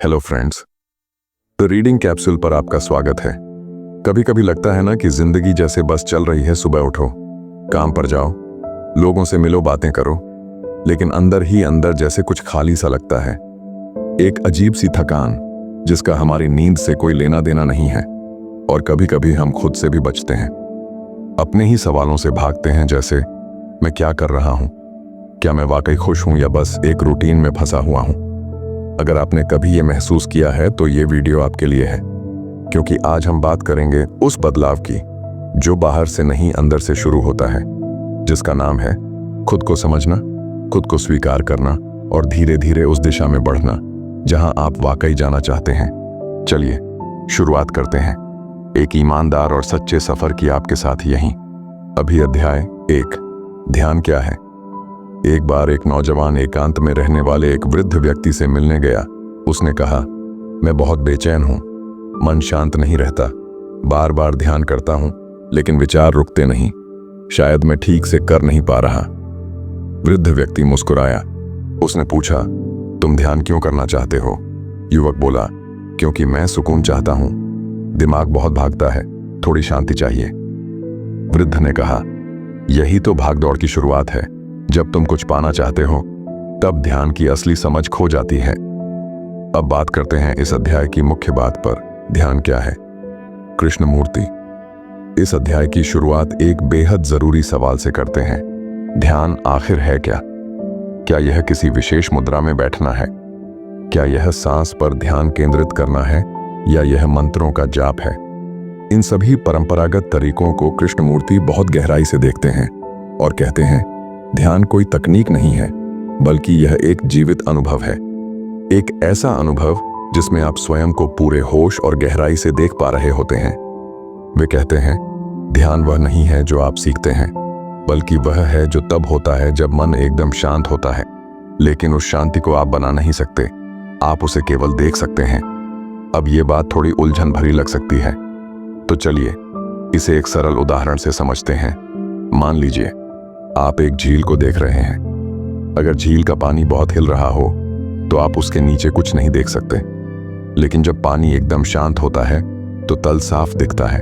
Hello friends, the reading capsule पर आपका स्वागत है। कभी कभी लगता है ना कि जिंदगी जैसे बस चल रही है। सुबह उठो, काम पर जाओ, लोगों से मिलो, बातें करो, लेकिन अंदर ही अंदर जैसे कुछ खाली सा लगता है। एक अजीब सी थकान जिसका हमारी नींद से कोई लेना देना नहीं है। और कभी कभी हम खुद से भी बचते हैं, अपने ही सवालों से भागते हैं, जैसे मैं क्या कर रहा हूं, क्या मैं वाकई खुश हूं या बस एक रूटीन में फंसा हुआ हूं। अगर आपने कभी ये महसूस किया है तो ये वीडियो आपके लिए है, क्योंकि आज हम बात करेंगे उस बदलाव की जो बाहर से नहीं अंदर से शुरू होता है, जिसका नाम है खुद को समझना, खुद को स्वीकार करना और धीरे धीरे उस दिशा में बढ़ना जहां आप वाकई जाना चाहते हैं। चलिए शुरुआत करते हैं एक ईमानदार और सच्चे सफर की आपके साथ यहीं। अभी अध्याय 1, ध्यान क्या है। एक बार एक नौजवान एकांत में रहने वाले एक वृद्ध व्यक्ति से मिलने गया। उसने कहा, मैं बहुत बेचैन हूं, मन शांत नहीं रहता, बार बार ध्यान करता हूं लेकिन विचार रुकते नहीं, शायद मैं ठीक से कर नहीं पा रहा। वृद्ध व्यक्ति मुस्कुराया। उसने पूछा, तुम ध्यान क्यों करना चाहते हो? युवक बोला, क्योंकि मैं सुकून चाहता हूं, दिमाग बहुत भागता है, थोड़ी शांति चाहिए। वृद्ध ने कहा, यही तो भागदौड़ की शुरुआत है। जब तुम कुछ पाना चाहते हो तब ध्यान की असली समझ खो जाती है। अब बात करते हैं इस अध्याय की मुख्य बात पर, ध्यान क्या है। कृष्णमूर्ति इस अध्याय की शुरुआत एक बेहद जरूरी सवाल से करते हैं, ध्यान आखिर है क्या? क्या यह किसी विशेष मुद्रा में बैठना है? क्या यह सांस पर ध्यान केंद्रित करना है या यह मंत्रों का जाप है? इन सभी परंपरागत तरीकों को कृष्णमूर्ति बहुत गहराई से देखते हैं और कहते हैं, ध्यान कोई तकनीक नहीं है, बल्कि यह एक जीवित अनुभव है। एक ऐसा अनुभव जिसमें आप स्वयं को पूरे होश और गहराई से देख पा रहे होते हैं। वे कहते हैं, ध्यान वह नहीं है जो आप सीखते हैं, बल्कि वह है जो तब होता है जब मन एकदम शांत होता है। लेकिन उस शांति को आप बना नहीं सकते, आप उसे केवल देख सकते हैं। अब ये बात थोड़ी उलझन भरी लग सकती है, तो चलिए इसे एक सरल उदाहरण से समझते हैं। मान लीजिए आप एक झील को देख रहे हैं। अगर झील का पानी बहुत हिल रहा हो तो आप उसके नीचे कुछ नहीं देख सकते, लेकिन जब पानी एकदम शांत होता है तो तल साफ दिखता है।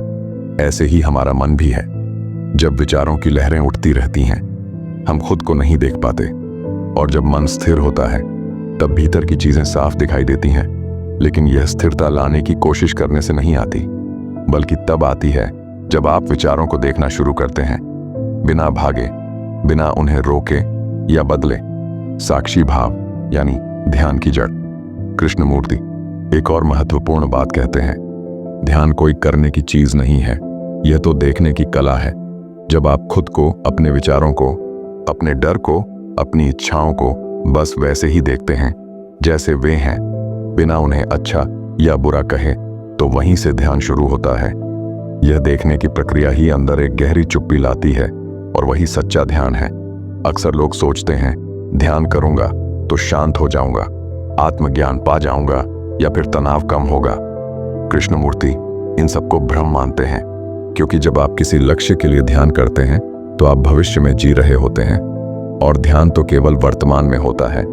ऐसे ही हमारा मन भी है। जब विचारों की लहरें उठती रहती हैं, हम खुद को नहीं देख पाते, और जब मन स्थिर होता है तब भीतर की चीजें साफ दिखाई देती हैं। लेकिन यह स्थिरता लाने की कोशिश करने से नहीं आती, बल्कि तब आती है जब आप विचारों को देखना शुरू करते हैं, बिना भागे, बिना उन्हें रोके या बदले। साक्षी भाव यानी ध्यान की जड़। कृष्णमूर्ति एक और महत्वपूर्ण बात कहते हैं, ध्यान कोई करने की चीज नहीं है, यह तो देखने की कला है। जब आप खुद को, अपने विचारों को, अपने डर को, अपनी इच्छाओं को बस वैसे ही देखते हैं जैसे वे हैं, बिना उन्हें अच्छा या बुरा कहे, तो वहीं से ध्यान शुरू होता है। यह देखने की प्रक्रिया ही अंदर एक गहरी चुप्पी लाती है, और वही सच्चा ध्यान है। अक्सर लोग सोचते हैं, ध्यान करूंगा तो शांत हो जाऊंगा, आत्मज्ञान पा जाऊंगा या फिर तनाव कम होगा। कृष्णमूर्ति इन सबको भ्रम मानते हैं, क्योंकि जब आप किसी लक्ष्य के लिए ध्यान करते हैं तो आप भविष्य में जी रहे होते हैं, और ध्यान तो केवल वर्तमान में होता है।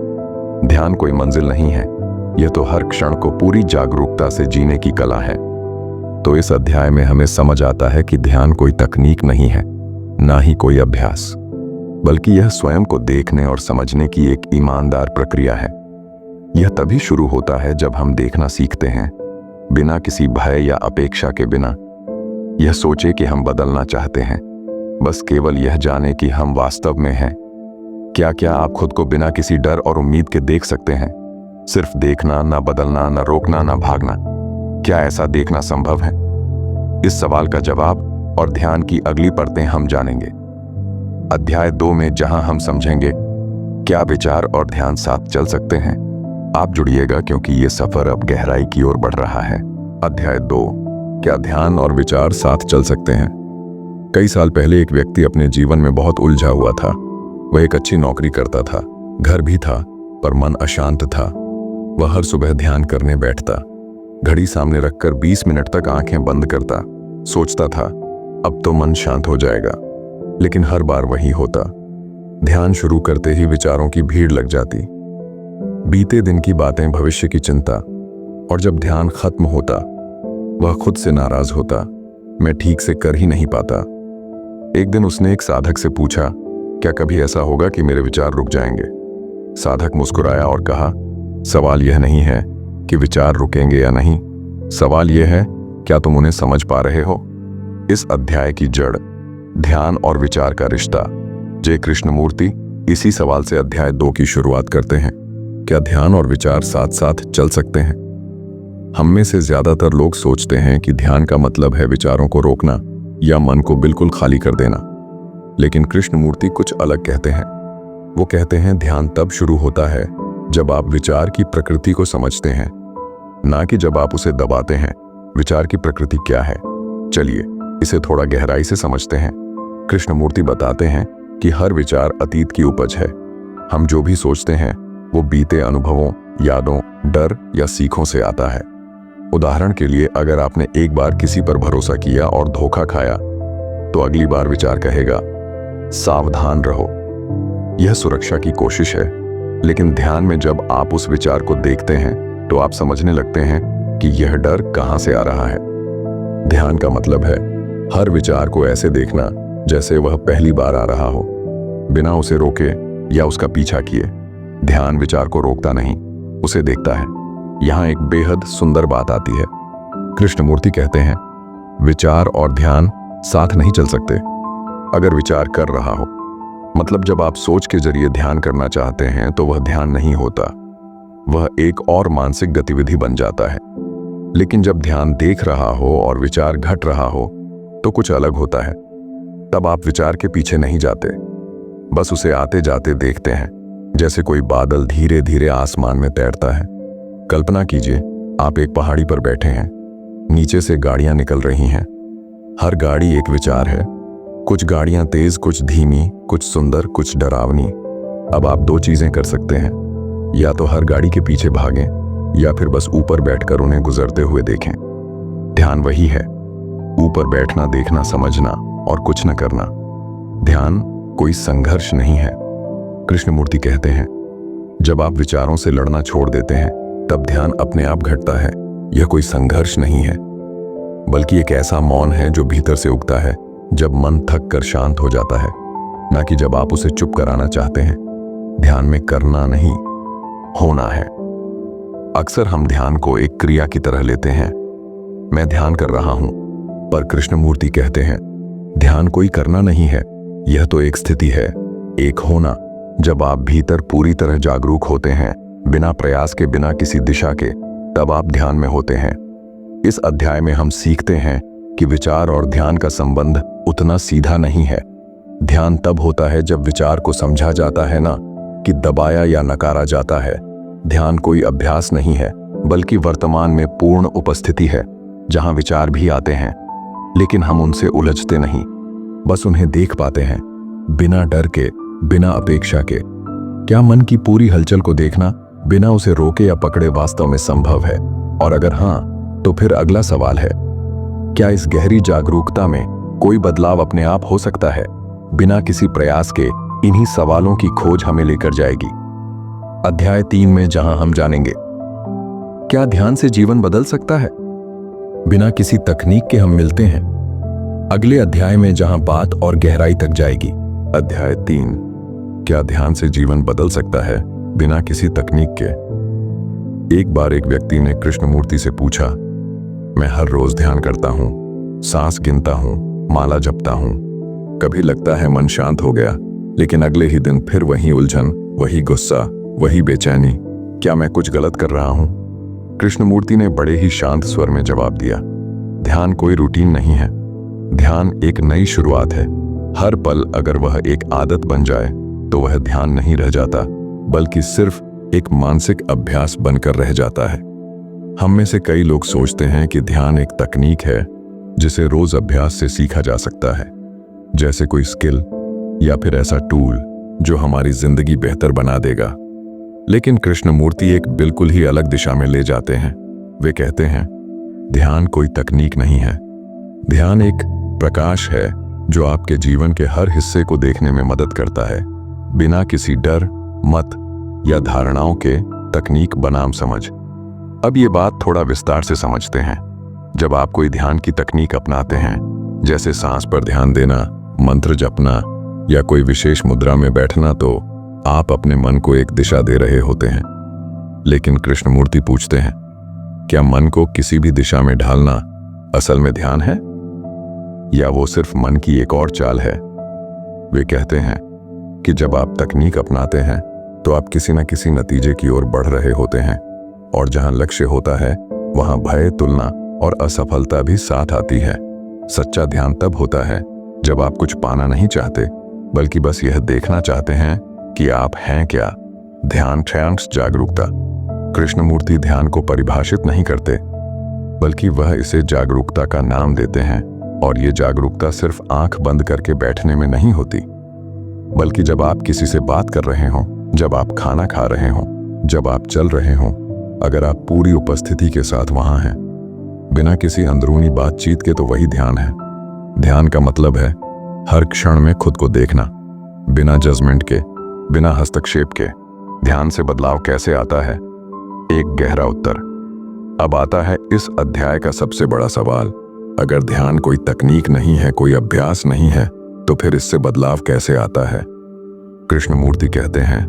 ध्यान कोई मंजिल नहीं है, यह तो हर क्षण को पूरी जागरूकता से जीने की कला है। तो इस अध्याय में हमें समझ आता है कि ध्यान कोई तकनीक नहीं है, ना ही कोई अभ्यास, बल्कि यह स्वयं को देखने और समझने की एक ईमानदार प्रक्रिया है। यह तभी शुरू होता है जब हम देखना सीखते हैं, बिना किसी भय या अपेक्षा के, बिना यह सोचे कि हम बदलना चाहते हैं, बस केवल यह जाने कि हम वास्तव में हैं। क्या आप खुद को बिना किसी डर और उम्मीद के देख सकते हैं? सिर्फ देखना, ना बदलना, ना रोकना, ना भागना। क्या ऐसा देखना संभव है? इस सवाल का जवाब और ध्यान की अगली परतें हम जानेंगे अध्याय 2 में, जहां हम समझेंगे क्या विचार और ध्यान साथ चल सकते हैं। आप जुड़िएगा, क्योंकि ये सफर अब गहराई की ओर बढ़ रहा है। अध्याय 2, क्या ध्यान और विचार साथ चल सकते हैं। कई साल पहले एक व्यक्ति अपने जीवन में बहुत उलझा हुआ था। वह एक अच्छी नौकरी करता था, घर भी था, पर मन अशांत था। वह हर सुबह ध्यान करने बैठता, घड़ी सामने रखकर 20 मिनट तक आंखें बंद करता। सोचता था, अब तो मन शांत हो जाएगा, लेकिन हर बार वही होता। ध्यान शुरू करते ही विचारों की भीड़ लग जाती। बीते दिन की बातें, भविष्य की चिंता, और जब ध्यान खत्म होता वह खुद से नाराज होता, मैं ठीक से कर ही नहीं पाता। एक दिन उसने एक साधक से पूछा, क्या कभी ऐसा होगा कि मेरे विचार रुक जाएंगे? साधक मुस्कुराया और कहा, सवाल यह नहीं है कि विचार रुकेंगे या नहीं, सवाल यह है क्या तुम उन्हें समझ पा रहे हो। इस अध्याय की जड़ ध्यान और विचार का रिश्ता। जय कृष्णमूर्ति इसी सवाल से अध्याय 2 की शुरुआत करते हैं। क्या ध्यान और विचार साथ साथ चल सकते हैं? हम में से ज्यादातर लोग सोचते हैं कि ध्यान का मतलब है विचारों को रोकना या मन को बिल्कुल खाली कर देना, लेकिन कृष्णमूर्ति कुछ अलग कहते हैं। वो कहते हैं ध्यान तब शुरू होता है जब आप विचार की प्रकृति को समझते हैं, ना कि जब आप उसे दबाते हैं। विचार की प्रकृति क्या है? चलिए इसे थोड़ा गहराई से समझते हैं। कृष्णमूर्ति बताते हैं कि हर विचार अतीत की उपज है। हम जो भी सोचते हैं वो बीते अनुभवों, यादों, डर या सीखों से आता है। उदाहरण के लिए, अगर आपने एक बार किसी पर भरोसा किया और धोखा खाया, तो अगली बार विचार कहेगा, सावधान रहो, यह सुरक्षा की कोशिश है। लेकिन ध्यान में जब आप उस विचार को देखते हैं तो आप समझने लगते हैं कि यह डर कहां से आ रहा है। ध्यान का मतलब है हर विचार को ऐसे देखना जैसे वह पहली बार आ रहा हो, बिना उसे रोके या उसका पीछा किए। ध्यान विचार को रोकता नहीं, उसे देखता है। यहां एक बेहद सुंदर बात आती है। कृष्णमूर्ति कहते हैं, विचार और ध्यान साथ नहीं चल सकते। अगर विचार कर रहा हो, मतलब जब आप सोच के जरिए ध्यान करना चाहते हैं, तो वह ध्यान नहीं होता, वह एक और मानसिक गतिविधि बन जाता है। लेकिन जब ध्यान देख रहा हो और विचार घट रहा हो, तो कुछ अलग होता है। तब आप विचार के पीछे नहीं जाते, बस उसे आते जाते देखते हैं, जैसे कोई बादल धीरे धीरे आसमान में तैरता है। कल्पना कीजिए, आप एक पहाड़ी पर बैठे हैं, नीचे से गाड़ियां निकल रही हैं। हर गाड़ी एक विचार है। कुछ गाड़ियां तेज, कुछ धीमी, कुछ सुंदर, कुछ डरावनी। अब आप 2 चीजें कर सकते हैं, या तो हर गाड़ी के पीछे भागें या फिर बस ऊपर बैठकर उन्हें गुजरते हुए देखें। ध्यान वही है, ऊपर बैठना, देखना, समझना और कुछ न करना। ध्यान कोई संघर्ष नहीं है। कृष्णमूर्ति कहते हैं, जब आप विचारों से लड़ना छोड़ देते हैं, तब ध्यान अपने आप घटता है। यह कोई संघर्ष नहीं है, बल्कि एक ऐसा मौन है जो भीतर से उगता है जब मन थक कर शांत हो जाता है, ना कि जब आप उसे चुप कराना चाहते हैं। ध्यान में करना नहीं, होना है। अक्सर हम ध्यान को एक क्रिया की तरह लेते हैं, मैं ध्यान कर रहा हूं, पर कृष्णमूर्ति कहते हैं, ध्यान कोई करना नहीं है, यह तो एक स्थिति है, एक होना। जब आप भीतर पूरी तरह जागरूक होते हैं, बिना प्रयास के, बिना किसी दिशा के, तब आप ध्यान में होते हैं। इस अध्याय में हम सीखते हैं कि विचार और ध्यान का संबंध उतना सीधा नहीं है। ध्यान तब होता है जब विचार को समझा जाता है, ना कि दबाया या नकारा जाता है। ध्यान कोई अभ्यास नहीं है, बल्कि वर्तमान में पूर्ण उपस्थिति है, जहां विचार भी आते हैं, लेकिन हम उनसे उलझते नहीं, बस उन्हें देख पाते हैं, बिना डर के, बिना अपेक्षा के। क्या मन की पूरी हलचल को देखना बिना उसे रोके या पकड़े वास्तव में संभव है? और अगर हां, तो फिर अगला सवाल है, क्या इस गहरी जागरूकता में कोई बदलाव अपने आप हो सकता है? बिना किसी प्रयास के इन्हीं सवालों की खोज हमें लेकर जाएगी अध्याय 3 में, जहां हम जानेंगे क्या ध्यान से जीवन बदल सकता है। बिना किसी तकनीक के हम मिलते हैं अगले अध्याय में, जहां बात और गहराई तक जाएगी। अध्याय 3, क्या ध्यान से जीवन बदल सकता है बिना किसी तकनीक के। एक बार एक व्यक्ति ने कृष्णमूर्ति से पूछा, मैं हर रोज ध्यान करता हूं, सांस गिनता हूं, माला जपता हूं, कभी लगता है मन शांत हो गया, लेकिन अगले ही दिन फिर वही उलझन, वही गुस्सा, वही बेचैनी। क्या मैं कुछ गलत कर रहा हूं? कृष्णमूर्ति ने बड़े ही शांत स्वर में जवाब दिया, ध्यान कोई रूटीन नहीं है, ध्यान एक नई शुरुआत है। हर पल अगर वह एक आदत बन जाए, तो वह ध्यान नहीं रह जाता, बल्कि सिर्फ एक मानसिक अभ्यास बनकर रह जाता है। हम में से कई लोग सोचते हैं कि ध्यान एक तकनीक है जिसे रोज अभ्यास से सीखा जा सकता है, जैसे कोई स्किल या फिर ऐसा टूल जो हमारी जिंदगी बेहतर बना देगा। लेकिन कृष्णमूर्ति एक बिल्कुल ही अलग दिशा में ले जाते हैं। वे कहते हैं, ध्यान कोई तकनीक नहीं है, ध्यान एक प्रकाश है जो आपके जीवन के हर हिस्से को देखने में मदद करता है, बिना किसी डर, मत या धारणाओं के। तकनीक बनाम समझ। अब ये बात थोड़ा विस्तार से समझते हैं। जब आप कोई ध्यान की तकनीक अपनाते हैं, जैसे सांस पर ध्यान देना, मंत्र जपना या कोई विशेष मुद्रा में बैठना, तो आप अपने मन को एक दिशा दे रहे होते हैं। लेकिन कृष्णमूर्ति पूछते हैं, क्या मन को किसी भी दिशा में ढालना असल में ध्यान है, या वो सिर्फ मन की एक और चाल है? वे कहते हैं कि जब आप तकनीक अपनाते हैं तो आप किसी न किसी नतीजे की ओर बढ़ रहे होते हैं, और जहां लक्ष्य होता है वहां भय, तुलना और असफलता भी साथ आती है। सच्चा ध्यान तब होता है जब आप कुछ पाना नहीं चाहते, बल्कि बस यह देखना चाहते हैं कि आप हैं क्या। ध्यान ट्रांस जागरूकता। कृष्णमूर्ति ध्यान को परिभाषित नहीं करते, बल्कि वह इसे जागरूकता का नाम देते हैं। और ये जागरूकता सिर्फ आंख बंद करके बैठने में नहीं होती, बल्कि जब आप किसी से बात कर रहे हों, जब आप खाना खा रहे हों, जब आप चल रहे हों, अगर आप पूरी उपस्थिति के साथ वहां हैं, बिना किसी अंदरूनी बातचीत के, तो वही ध्यान है। ध्यान का मतलब है हर क्षण में खुद को देखना, बिना जजमेंट के, बिना हस्तक्षेप के। ध्यान से बदलाव कैसे आता है? एक गहरा उत्तर। अब आता है इस अध्याय का सबसे बड़ा सवाल। अगर ध्यान कोई तकनीक नहीं है, कोई अभ्यास नहीं है, तो फिर इससे बदलाव कैसे आता है? कृष्णमूर्ति कहते हैं,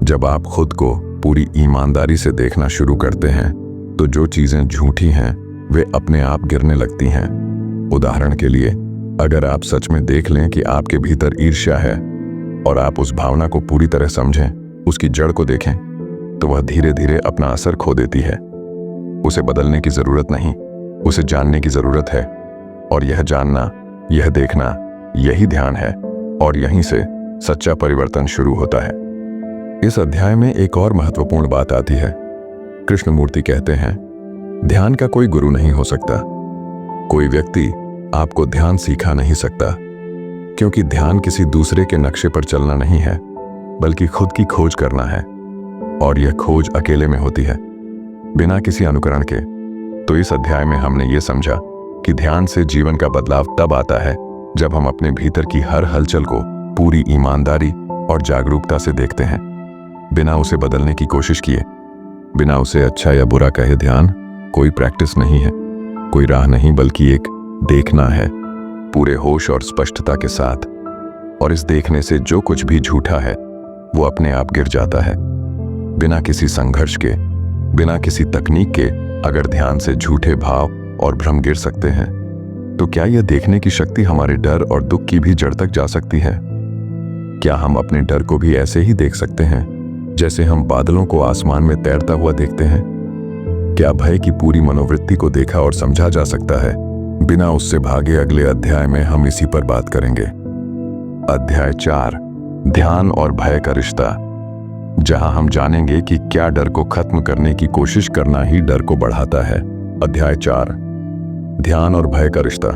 जब आप खुद को पूरी ईमानदारी से देखना शुरू करते हैं, तो जो चीजें झूठी हैं वे अपने आप गिरने लगती हैं। उदाहरण के लिए, अगर आप सच में देख लें कि आपके भीतर ईर्ष्या है और आप उस भावना को पूरी तरह समझें, उसकी जड़ को देखें, तो वह धीरे धीरे अपना असर खो देती है। उसे बदलने की जरूरत नहीं, उसे जानने की जरूरत है। और यह जानना, यह देखना, यही ध्यान है, और यहीं से सच्चा परिवर्तन शुरू होता है। इस अध्याय में एक और महत्वपूर्ण बात आती है। कृष्णमूर्ति कहते हैं, ध्यान का कोई गुरु नहीं हो सकता। कोई व्यक्ति आपको ध्यान सिखा नहीं सकता, क्योंकि ध्यान किसी दूसरे के नक्शे पर चलना नहीं है, बल्कि खुद की खोज करना है। और यह खोज अकेले में होती है, बिना किसी अनुकरण के। तो इस अध्याय में हमने ये समझा कि ध्यान से जीवन का बदलाव तब आता है जब हम अपने भीतर की हर हलचल को पूरी ईमानदारी और जागरूकता से देखते हैं, बिना उसे बदलने की कोशिश किए, बिना उसे अच्छा या बुरा कहे। ध्यान कोई प्रैक्टिस नहीं है, कोई राह नहीं, बल्कि एक देखना है, पूरे होश और स्पष्टता के साथ। और इस देखने से जो कुछ भी झूठा है वो अपने आप गिर जाता है, बिना किसी संघर्ष के, बिना किसी तकनीक के। अगर ध्यान से झूठे भाव और भ्रम गिर सकते हैं, तो क्या यह देखने की शक्ति हमारे डर और दुख की भी जड़ तक जा सकती है? क्या हम अपने डर को भी ऐसे ही देख सकते हैं जैसे हम बादलों को आसमान में तैरता हुआ देखते हैं? क्या भय की पूरी मनोवृत्ति को देखा और समझा जा सकता है बिना उससे भागे? अगले अध्याय में हम इसी पर बात करेंगे। अध्याय 4, ध्यान और भय का रिश्ता, जहां हम जानेंगे कि क्या डर को खत्म करने की कोशिश करना ही डर को बढ़ाता है। अध्याय 4, ध्यान और भय का रिश्ता।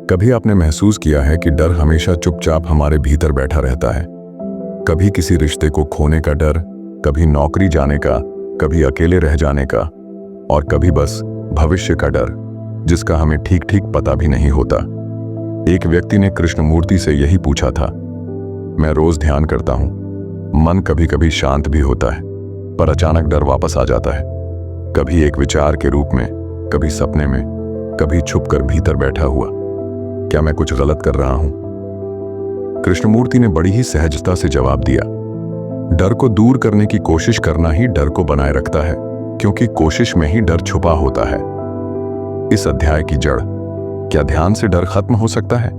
कभी आपने महसूस किया है कि डर हमेशा चुपचाप हमारे भीतर बैठा रहता है? कभी किसी रिश्ते को खोने का डर, कभी नौकरी जाने का, कभी अकेले रह जाने का, और कभी बस भविष्य का डर, जिसका हमें ठीक ठीक पता भी नहीं होता। एक व्यक्ति ने कृष्णमूर्ति से यही पूछा था। मैं रोज ध्यान करता हूं, मन कभी कभी शांत भी होता है, पर अचानक डर वापस आ जाता है, कभी एक विचार के रूप में, कभी सपने में, कभी छुपकर भीतर बैठा हुआ। क्या मैं कुछ गलत कर रहा हूं? कृष्णमूर्ति ने बड़ी ही सहजता से जवाब दिया, डर को दूर करने की कोशिश करना ही डर को बनाए रखता है, क्योंकि कोशिश में ही डर छुपा होता है। इस अध्याय की जड़, क्या ध्यान से डर खत्म हो सकता है?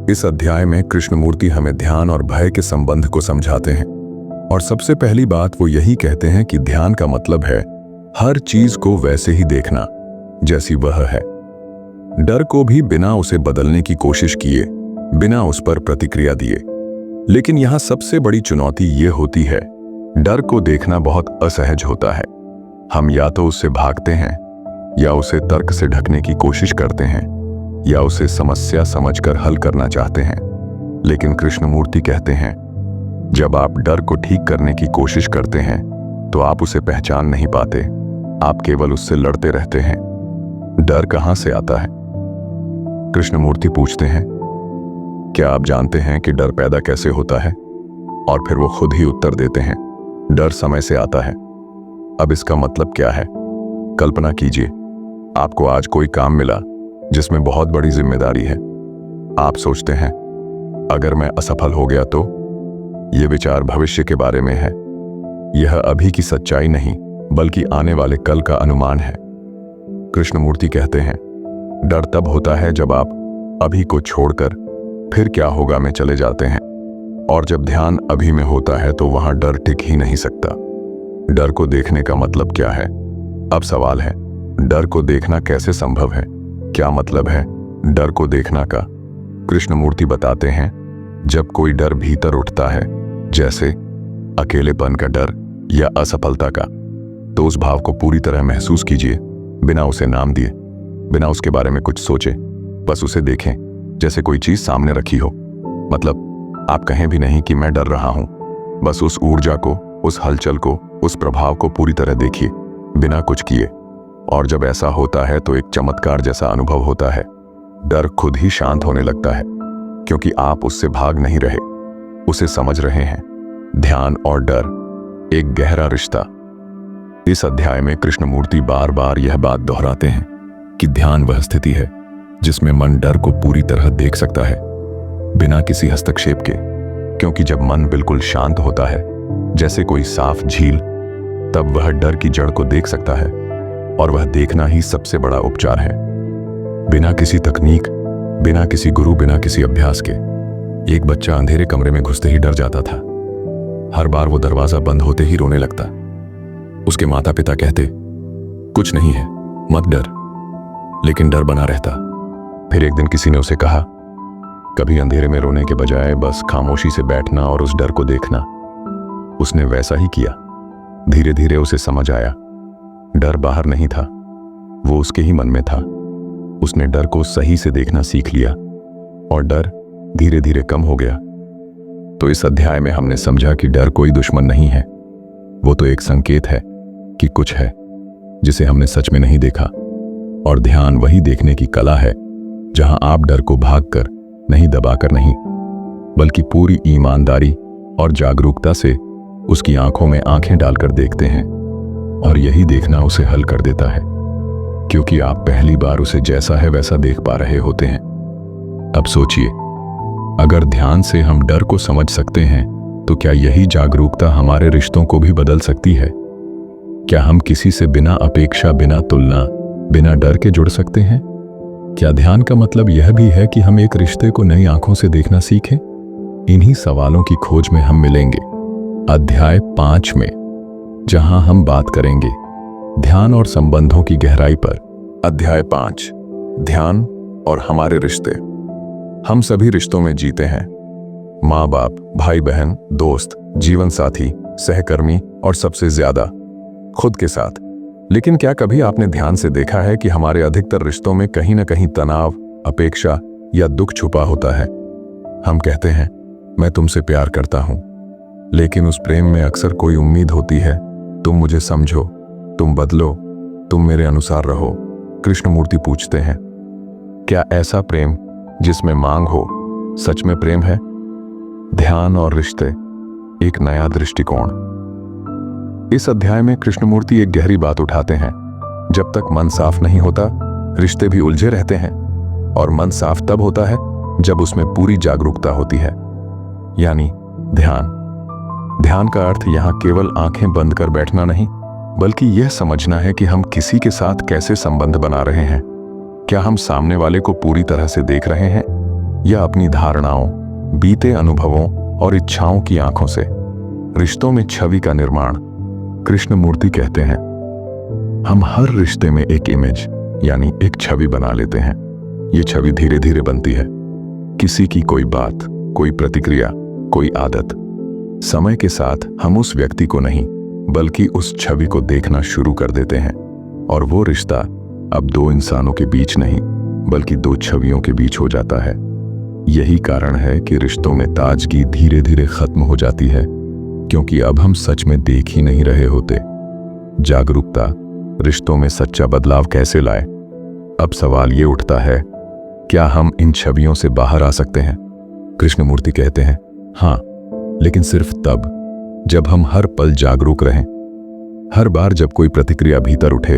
इस अध्याय में कृष्णमूर्ति हमें ध्यान और भय के संबंध को समझाते हैं। और सबसे पहली बात वो यही कहते हैं कि ध्यान का मतलब है हर चीज को वैसे ही देखना जैसी वह है, डर को भी बिना उसे बदलने की कोशिश किए, बिना उस पर प्रतिक्रिया दिए। लेकिन यहां सबसे बड़ी चुनौती ये होती है, डर को देखना बहुत असहज होता है। हम या तो उससे भागते हैं, या उसे तर्क से ढकने की कोशिश करते हैं, या उसे समस्या समझकर हल करना चाहते हैं। लेकिन कृष्णमूर्ति कहते हैं, जब आप डर को ठीक करने की कोशिश करते हैं तो आप उसे पहचान नहीं पाते, आप केवल उससे लड़ते रहते हैं। डर कहां से आता है? कृष्णमूर्ति पूछते हैं, क्या आप जानते हैं कि डर पैदा कैसे होता है? और फिर वो खुद ही उत्तर देते हैं, डर समय से आता है। अब इसका मतलब क्या है? कल्पना कीजिए, आपको आज कोई काम मिला जिसमें बहुत बड़ी जिम्मेदारी है। आप सोचते हैं, अगर मैं असफल हो गया तो? यह विचार भविष्य के बारे में है। यह अभी की सच्चाई नहीं, बल्कि आने वाले कल का अनुमान है। कृष्णमूर्ति कहते हैं, डर तब होता है जब आप अभी को छोड़कर फिर क्या होगा में चले जाते हैं, और जब ध्यान अभी में होता है तो वहां डर टिक ही नहीं सकता। डर को देखने का मतलब क्या है? अब सवाल है, डर को देखना कैसे संभव है? क्या मतलब है डर को देखना का? कृष्णमूर्ति बताते हैं, जब कोई डर भीतर उठता है, जैसे अकेलेपन का डर या असफलता का, तो उस भाव को पूरी तरह महसूस कीजिए, बिना उसे नाम दिए, बिना उसके बारे में कुछ सोचे। बस उसे देखें जैसे कोई चीज सामने रखी हो। मतलब आप कहें भी नहीं कि मैं डर रहा हूं, बस उस ऊर्जा को, उस हलचल को, उस प्रभाव को पूरी तरह देखिए, बिना कुछ किए। और जब ऐसा होता है तो एक चमत्कार जैसा अनुभव होता है। डर खुद ही शांत होने लगता है, क्योंकि आप उससे भाग नहीं रहे, उसे समझ रहे हैं। ध्यान और डर, एक गहरा रिश्ता। इस अध्याय में कृष्णमूर्ति बार बार यह बात दोहराते हैं कि ध्यान वह स्थिति है जिसमें मन डर को पूरी तरह देख सकता है, बिना किसी हस्तक्षेप के। क्योंकि जब मन बिल्कुल शांत होता है, जैसे कोई साफ झील, तब वह डर की जड़ को देख सकता है, और वह देखना ही सबसे बड़ा उपचार है। बिना किसी तकनीक, बिना किसी गुरु, बिना किसी अभ्यास के एक बच्चा अंधेरे कमरे में घुसते ही डर जाता था। हर बार वो दरवाजा बंद होते ही रोने लगता। उसके माता पिता कहते, कुछ नहीं है, मत डर, लेकिन डर बना रहता। फिर एक दिन किसी ने उसे कहा, कभी अंधेरे में रोने के बजाय बस खामोशी से बैठना और उस डर को देखना। उसने वैसा ही किया। धीरे धीरे उसे समझ आया, डर बाहर नहीं था, वो उसके ही मन में था। उसने डर को सही से देखना सीख लिया, और डर धीरे धीरे कम हो गया। तो इस अध्याय में हमने समझा कि डर कोई दुश्मन नहीं है, वो तो एक संकेत है कि कुछ है जिसे हमने सच में नहीं देखा। और ध्यान वही देखने की कला है जहां आप डर को भागकर नहीं, दबाकर नहीं, बल्कि पूरी ईमानदारी और जागरूकता से उसकी आंखों में आंखें डालकर देखते हैं। और यही देखना उसे हल कर देता है, क्योंकि आप पहली बार उसे जैसा है वैसा देख पा रहे होते हैं। अब सोचिए, अगर ध्यान से हम डर को समझ सकते हैं, तो क्या यही जागरूकता हमारे रिश्तों को भी बदल सकती है? क्या हम किसी से बिना अपेक्षा, बिना तुलना, बिना डर के जुड़ सकते हैं? क्या ध्यान का मतलब यह भी है कि हम एक रिश्ते को नई आंखों से देखना सीखें? इन्हीं सवालों की खोज में हम मिलेंगे अध्याय 5 में, जहां हम बात करेंगे ध्यान और संबंधों की गहराई पर। अध्याय 5, ध्यान और हमारे रिश्ते। हम सभी रिश्तों में जीते हैं, माँ बाप, भाई बहन, दोस्त, जीवन साथी, सहकर्मी, और सबसे ज्यादा खुद के साथ। लेकिन क्या कभी आपने ध्यान से देखा है कि हमारे अधिकतर रिश्तों में कहीं ना कहीं तनाव, अपेक्षा या दुख छुपा होता है? हम कहते हैं, मैं तुमसे प्यार करता हूं, लेकिन उस प्रेम में अक्सर कोई उम्मीद होती है, तुम मुझे समझो, तुम बदलो, तुम मेरे अनुसार रहो। कृष्णमूर्ति पूछते हैं, क्या ऐसा प्रेम जिसमें मांग हो सच में प्रेम है? ध्यान और रिश्ते, एक नया दृष्टिकोण। इस अध्याय में कृष्णमूर्ति एक गहरी बात उठाते हैं। जब तक मन साफ नहीं होता, रिश्ते भी उलझे रहते हैं, और मन साफ तब होता है जब उसमें पूरी जागरूकता होती है, यानी ध्यान। ध्यान का अर्थ यहां केवल आंखें बंद कर बैठना नहीं, बल्कि यह समझना है कि हम किसी के साथ कैसे संबंध बना रहे हैं। क्या हम सामने वाले को पूरी तरह से देख रहे हैं, या अपनी धारणाओं, बीते अनुभवों और इच्छाओं की आंखों से? रिश्तों में छवि का निर्माण। कृष्णमूर्ति कहते हैं, हम हर रिश्ते में एक इमेज, यानी एक छवि बना लेते हैं। ये छवि धीरे धीरे बनती है। किसी की कोई बात, कोई प्रतिक्रिया, कोई आदत। समय के साथ हम उस व्यक्ति को नहीं, बल्कि उस छवि को देखना शुरू कर देते हैं, और वो रिश्ता अब दो इंसानों के बीच नहीं, बल्कि दो छवियों के बीच हो जाता है। यही कारण है कि रिश्तों में ताजगी धीरे धीरे खत्म हो जाती है, क्योंकि अब हम सच में देख ही नहीं रहे होते। जागरूकता रिश्तों में सच्चा बदलाव कैसे लाए? अब सवाल ये उठता है, क्या हम इन छवियों से बाहर आ सकते हैं? कृष्णमूर्ति कहते हैं, हाँ, लेकिन सिर्फ तब जब हम हर पल जागरूक रहें। हर बार जब कोई प्रतिक्रिया भीतर उठे,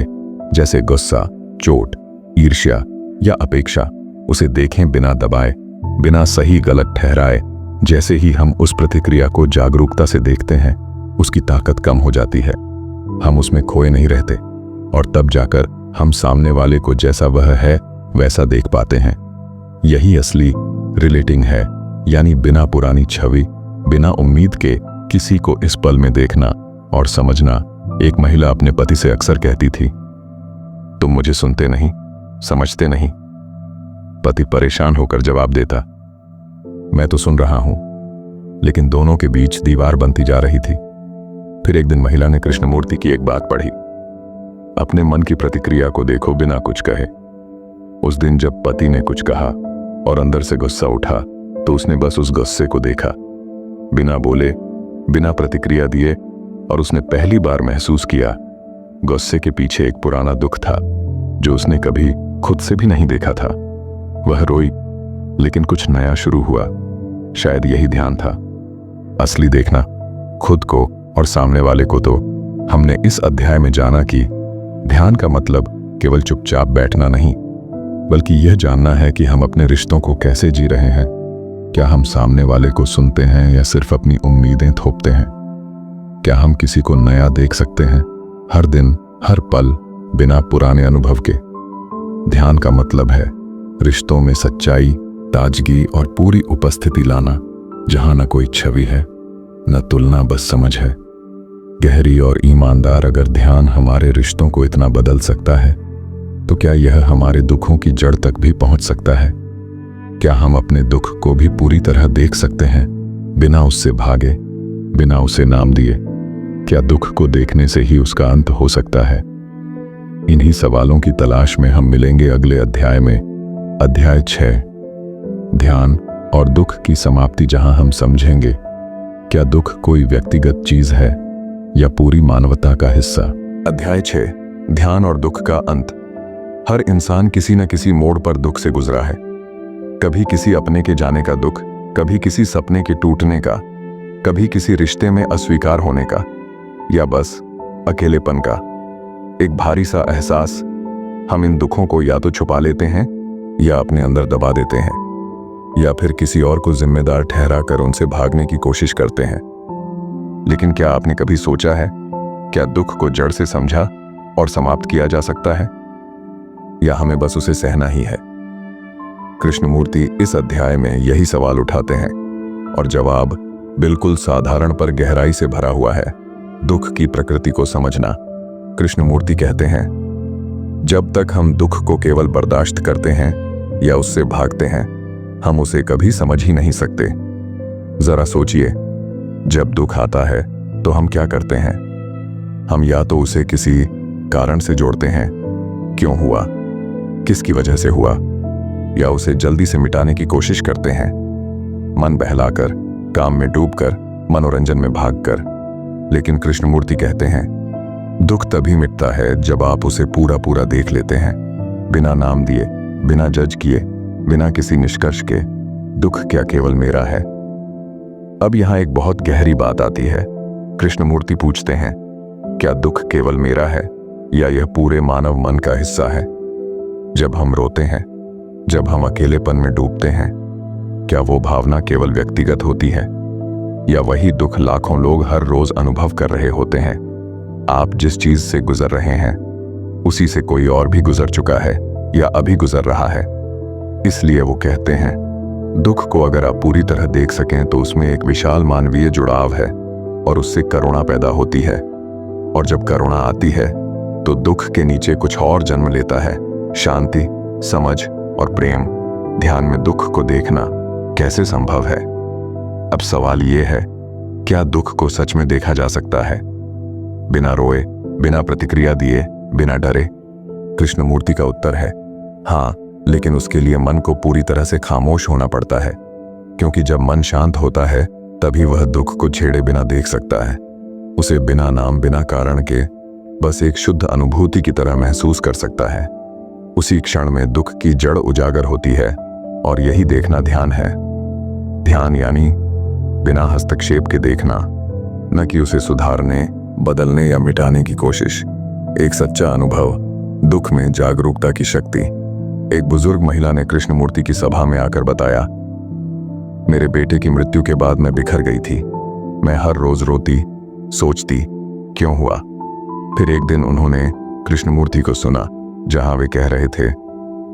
जैसे गुस्सा, चोट, ईर्ष्या या अपेक्षा, उसे देखें बिना दबाए, बिना सही गलत ठहराए। जैसे ही हम उस प्रतिक्रिया को जागरूकता से देखते हैं, उसकी ताकत कम हो जाती है। हम उसमें खोए नहीं रहते और तब जाकर हम सामने वाले को जैसा वह है वैसा देख पाते हैं। यही असली रिलेटिंग है, यानी बिना पुरानी छवि, बिना उम्मीद के किसी को इस पल में देखना और समझना। एक महिला अपने पति से अक्सर कहती थी, तुम मुझे सुनते नहीं, समझते नहीं। पति परेशान होकर जवाब देता, मैं तो सुन रहा हूं। लेकिन दोनों के बीच दीवार बनती जा रही थी। फिर एक दिन महिला ने कृष्णमूर्ति की एक बात पढ़ी, अपने मन की प्रतिक्रिया को देखो बिना कुछ कहे। उस दिन जब पति ने कुछ कहा और अंदर से गुस्सा उठा, तो उसने बस उस गुस्से को देखा, बिना बोले, बिना प्रतिक्रिया दिए, और उसने पहली बार महसूस किया गुस्से के पीछे एक पुराना दुख था जो उसने कभी खुद से भी नहीं देखा था। वह रोई, लेकिन कुछ नया शुरू हुआ। शायद यही ध्यान था, असली देखना, खुद को और सामने वाले को। तो हमने इस अध्याय में जाना कि ध्यान का मतलब केवल चुपचाप बैठना नहीं, बल्कि यह जानना है कि हम अपने रिश्तों को कैसे जी रहे हैं। क्या हम सामने वाले को सुनते हैं या सिर्फ अपनी उम्मीदें थोपते हैं? क्या हम किसी को नया देख सकते हैं, हर दिन, हर पल, बिना पुराने अनुभव के? ध्यान का मतलब है रिश्तों में सच्चाई, ताजगी और पूरी उपस्थिति लाना, जहां न कोई छवि है, न तुलना, बस समझ है। गहरी और ईमानदार अगर ध्यान हमारे रिश्तों को इतना बदल सकता है, तो क्या यह हमारे दुखों की जड़ तक भी पहुंच सकता है? क्या हम अपने दुख को भी पूरी तरह देख सकते हैं, बिना उससे भागे, बिना उसे नाम दिए? क्या दुख को देखने से ही उसका अंत हो सकता है? इन्हीं सवालों की तलाश में हम मिलेंगे अगले अध्याय में, अध्याय 6, ध्यान और दुख की समाप्ति, जहां हम समझेंगे क्या दुख कोई व्यक्तिगत चीज है या पूरी मानवता का हिस्सा। अध्याय 6, ध्यान और दुख का अंत। हर इंसान किसी न किसी मोड़ पर दुख से गुजरा है। कभी किसी अपने के जाने का दुख, कभी किसी सपने के टूटने का, कभी किसी रिश्ते में अस्वीकार होने का, या बस अकेलेपन का। एक भारी सा एहसास। हम इन दुखों को या तो छुपा लेते हैं या अपने अंदर दबा देते हैं, या फिर किसी और को जिम्मेदार ठहरा कर उनसे भागने की कोशिश करते हैं। लेकिन क्या आपने कभी सोचा है, क्या दुख को जड़ से समझा और समाप्त किया जा सकता है, या हमें बस उसे सहना ही है? कृष्णमूर्ति इस अध्याय में यही सवाल उठाते हैं और जवाब बिल्कुल साधारण पर गहराई से भरा हुआ है। दुख की प्रकृति को समझना। कृष्णमूर्ति कहते हैं, जब तक हम दुख को केवल बर्दाश्त करते हैं या उससे भागते हैं, हम उसे कभी समझ ही नहीं सकते। जरा सोचिए, जब दुख आता है तो हम क्या करते हैं? हम या तो उसे किसी कारण से जोड़ते हैं, क्यों हुआ, किसकी वजह से हुआ, या उसे जल्दी से मिटाने की कोशिश करते हैं, मन बहलाकर, काम में डूबकर, मनोरंजन में भागकर। लेकिन कृष्णमूर्ति कहते हैं, दुख तभी मिटता है जब आप उसे पूरा पूरा देख लेते हैं, बिना नाम दिए, बिना जज किए, बिना किसी निष्कर्ष के। दुख क्या केवल मेरा है? अब यहां एक बहुत गहरी बात आती है। कृष्णमूर्ति पूछते हैं, क्या दुख केवल मेरा है या यह पूरे मानव मन का हिस्सा है? जब हम रोते हैं, जब हम अकेलेपन में डूबते हैं, क्या वो भावना केवल व्यक्तिगत होती है, या वही दुख लाखों लोग हर रोज अनुभव कर रहे होते हैं? आप जिस चीज से गुजर रहे हैं, उसी से कोई और भी गुजर चुका है या अभी गुजर रहा है। इसलिए वो कहते हैं, दुख को अगर आप पूरी तरह देख सकें तो उसमें एक विशाल मानवीय जुड़ाव है और उससे करुणा पैदा होती है। और जब करुणा आती है तो दुख के नीचे कुछ और जन्म लेता है, शांति, समझ और प्रेम। ध्यान में दुख को देखना कैसे संभव है? अब सवाल ये है, क्या दुख को सच में देखा जा सकता है, बिना रोए, बिना प्रतिक्रिया दिए, बिना डरे? कृष्णमूर्ति का उत्तर है हाँ, लेकिन उसके लिए मन को पूरी तरह से खामोश होना पड़ता है, क्योंकि जब मन शांत होता है तभी वह दुख को छेड़े बिना देख सकता है, उसे बिना नाम, बिना कारण के, बस एक शुद्ध अनुभूति की तरह महसूस कर सकता है। उसी क्षण में दुख की जड़ उजागर होती है और यही देखना ध्यान है। ध्यान यानी बिना हस्तक्षेप के देखना, न कि उसे सुधारने, बदलने या मिटाने की कोशिश। एक सच्चा अनुभव दुख में जागरूकता की शक्ति। एक बुजुर्ग महिला ने कृष्णमूर्ति की सभा में आकर बताया, मेरे बेटे की मृत्यु के बाद मैं बिखर गई थी। मैं हर रोज रोती, सोचती क्यों हुआ। फिर एक दिन उन्होंने कृष्णमूर्ति को सुना जहां वे कह रहे थे,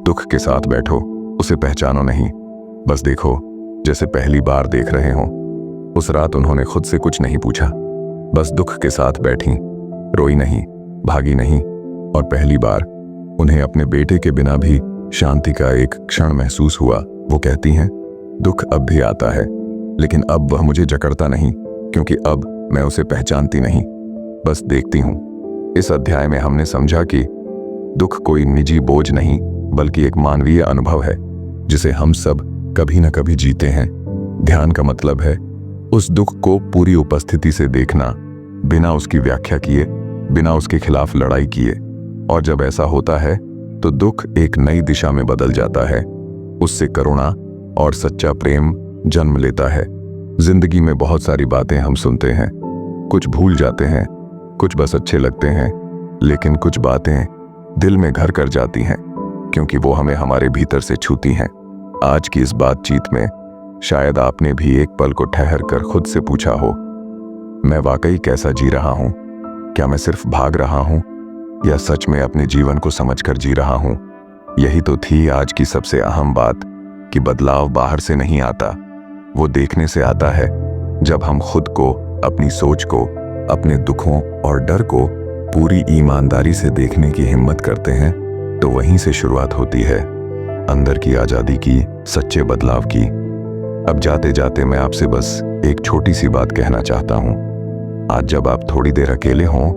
दुख के साथ बैठो, उसे पहचानो नहीं, बस देखो जैसे पहली बार देख रहे हो। उस रात उन्होंने खुद से कुछ नहीं पूछा, बस दुख के साथ बैठी, रोई नहीं, भागी नहीं, और पहली बार उन्हें अपने बेटे के बिना भी शांति का एक क्षण महसूस हुआ। वो कहती हैं, दुख अब भी आता है, लेकिन अब वह मुझे जकड़ता नहीं, क्योंकि अब मैं उसे पहचानती नहीं, बस देखती हूं। इस अध्याय में हमने समझा कि दुख कोई निजी बोझ नहीं, बल्कि एक मानवीय अनुभव है जिसे हम सब कभी न कभी जीते हैं। ध्यान का मतलब है उस दुख को पूरी उपस्थिति से देखना, बिना उसकी व्याख्या किए, बिना उसके खिलाफ लड़ाई किए। और जब ऐसा होता है तो दुख एक नई दिशा में बदल जाता है, उससे करुणा और सच्चा प्रेम जन्म लेता है। जिंदगी में बहुत सारी बातें हम सुनते हैं, कुछ भूल जाते हैं, कुछ बस अच्छे लगते हैं, लेकिन कुछ बातें दिल में घर कर जाती हैं, क्योंकि वो हमें हमारे भीतर से छूती हैं। आज की इस बातचीत में शायद आपने भी एक पल को ठहर कर खुद से पूछा हो, मैं वाकई कैसा जी रहा हूं? क्या मैं सिर्फ भाग रहा हूं, या सच में अपने जीवन को समझकर जी रहा हूं? यही तो थी आज की सबसे अहम बात, कि बदलाव बाहर से नहीं आता, वो देखने से आता है। जब हम खुद को, अपनी सोच को, अपने दुखों और डर को पूरी ईमानदारी से देखने की हिम्मत करते हैं, तो वहीं से शुरुआत होती है अंदर की आजादी की, सच्चे बदलाव की। अब जाते जाते मैं आपसे बस एक छोटी सी बात कहना चाहता हूं। आज जब आप थोड़ी देर अकेले हों,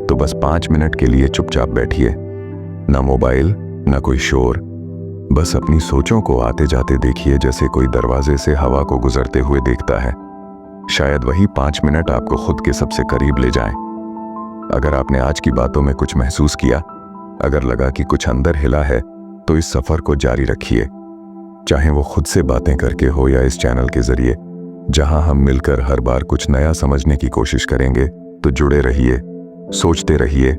तो बस 5 मिनट के लिए चुपचाप बैठिए, ना मोबाइल, ना कोई शोर, बस अपनी सोचों को आते जाते देखिए, जैसे कोई दरवाजे से हवा को गुजरते हुए देखता है। शायद वही 5 मिनट आपको खुद के सबसे करीब ले जाएं। अगर आपने आज की बातों में कुछ महसूस किया, अगर लगा कि कुछ अंदर हिला है, तो इस सफर को जारी रखिए, चाहे वो खुद से बातें करके हो या इस चैनल के जरिए, जहां हम मिलकर हर बार कुछ नया समझने की कोशिश करेंगे। तो जुड़े रहिए, सोचते रहिए